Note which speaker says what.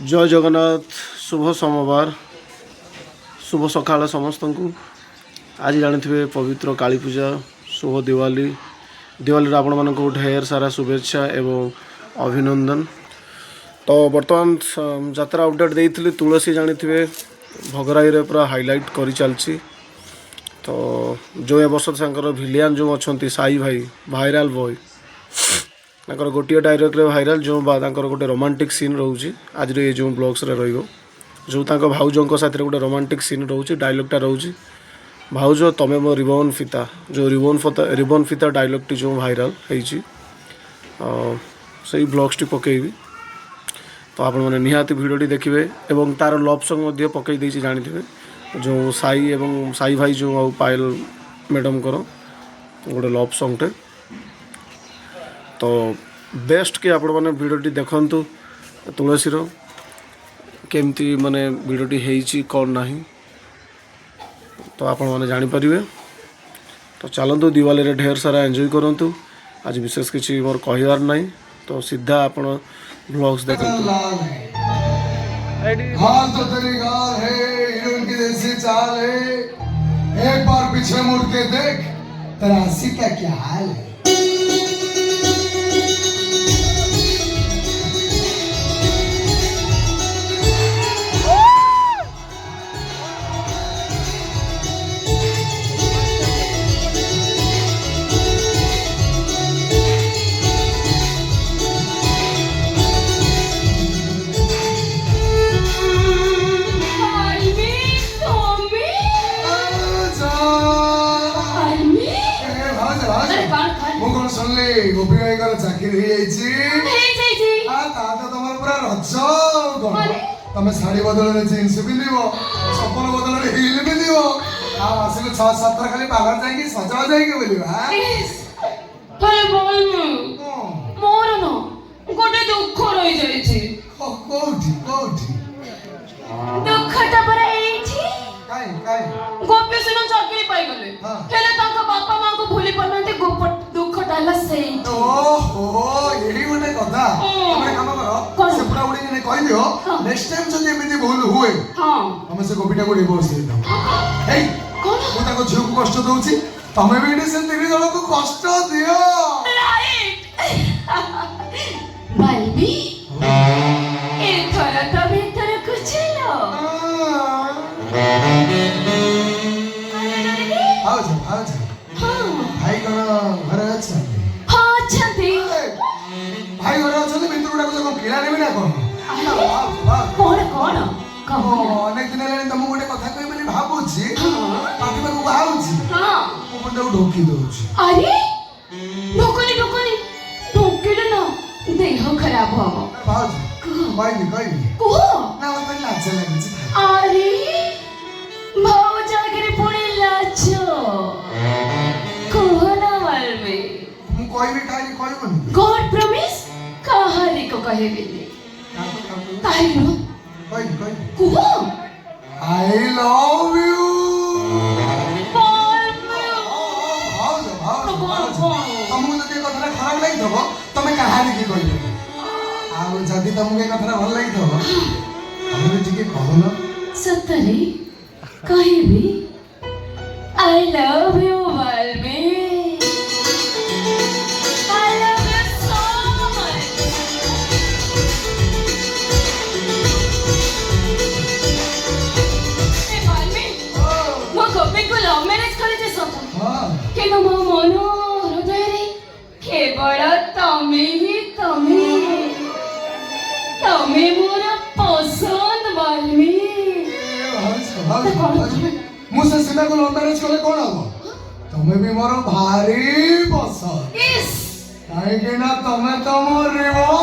Speaker 1: जय जगन्नाथ शुभ सोमवार शुभ सकाळ समस्त को आज जानी पवित्र काली पूजा शुभ दिवाली दिवाली आपण मानक ढेर सारा शुभेच्छा एवं अभिनंदन। तो बर्तमान यात्रा अपडेट देती तुलसी जानी भगराई पूरा हाईलाइट कर चलती। तो जो ए वर्ष भिलियन जो अच्छा साई भाई भाइराल बॉय तांकर गोटे डायलॉग रे भाइराल जो गोटे रोमांटिक सीन रोचे आज ये जो ब्लॉग्स रे रहिबो जो तांको भाउजों साथ गोटे रोमांटिक सीन रोचे डायलॉगटा रोचे भाउज तमे मो रिबन फिता जो रिबन फिता डायलॉगटी जो भाइराल होइछि सही ब्लॉग्स पकेबी। तो आपण मैंने निहाती भिडियोटी देखिए एवं तार लव सॉन्ग पकई देछि जानिथिबे जो साई एवं साई भाई जो आ पायल मैडम करो गोटे लव सॉन्गटे। तो बेस्ट कि आपण मैंने भिडियोटी देखंतु तुलसीर केमती माने भिडियोटी हेइछि कौन नाही तो आपण मैंने जानि परिबे। तो चलतु दिवाली रे ढेर सारा एंजॉय करंतु आज विशेष किसी मोर कहिवार नाही। तो सीधा आपण ब्लॉग्स देखंतु।
Speaker 2: हाँ तो तेरी गाल है हीरोइन की जैसी चाल है एक बार पीछे मुड़ के देख तेरा हंसी का क्या हाल है। गोपी भाई को चाकरी पूरा रज तुम शाढ़ी बदल जीन्स पिंधो चप्पल बदल हिल पिंधो आसिक 6-7 खाली पार्लर जाइए सजा जाइए
Speaker 3: मोर न गोटे दुख रही जाइछि
Speaker 2: कोठी कोठी
Speaker 3: दुखटा पर एठी
Speaker 2: काई
Speaker 3: गोपी सुनो चाकरी पाई गले हेले ताका बापा मां को भूली पड़नते दुखटा ला से
Speaker 2: ओहो यही गोटे कथा तमे काम करो से पूरा उडी ने कहि दियो नेक्स्ट टाइम जदि एमिति भूल हुए
Speaker 3: हां
Speaker 2: हम से गोपीटा को डिवोर्स दे दम हे
Speaker 3: कोन
Speaker 2: मु ताको झियो को कष्ट दउची तमे भी एने से तीन जण को कष्ट दियो
Speaker 3: राइट बल्बी ए थोड़ा तो भीतर कुछ लो
Speaker 2: आओ जा भाई कौन घर अच्छा
Speaker 3: हाँ अच्छा थी
Speaker 2: भाई घर अच्छा मित्र गुड़ा को किला नेबी ना
Speaker 3: कौन कौन
Speaker 2: अनेक दिन हेलानी तुमको गोटे कथा कहि बोली भाबुछि पाटी को बाहुछि
Speaker 3: हां
Speaker 2: मु बंदे ढोकी दउछि
Speaker 3: अरे ढोकनी ढोकिले ना देह खराब हो
Speaker 2: भाउजी कहि
Speaker 3: को
Speaker 2: ना मत लाज लागिछि
Speaker 3: अरे भाव जागरे पुणे लाचो कोहना वाल में
Speaker 2: मु कहि भी काई कहबनी
Speaker 3: गॉड प्रॉमिस कहानी को कहे बिले ताइरो
Speaker 2: कहि
Speaker 3: को
Speaker 2: आई लव यू तुमको जदि कथा खराब लगी थबो तमे कहानी की कहि आ जदि तुमके कथा भल लगी थबो तमे टिके कहलो
Speaker 3: सतरे कहिबी I love you Balbi I love you so much ए बल्बी मो गोपी को लव मैरिज करते सत
Speaker 2: हां
Speaker 3: केनो मो मन हृदय रे केवल तमे ही तमे मोर पसंद बल्बी
Speaker 2: मुझसे सीधा को लव मैरिज कले कोन हबो तमे भी मोर भारी पसंद
Speaker 3: इस
Speaker 2: काहे के ना तमे तो मोर रिवो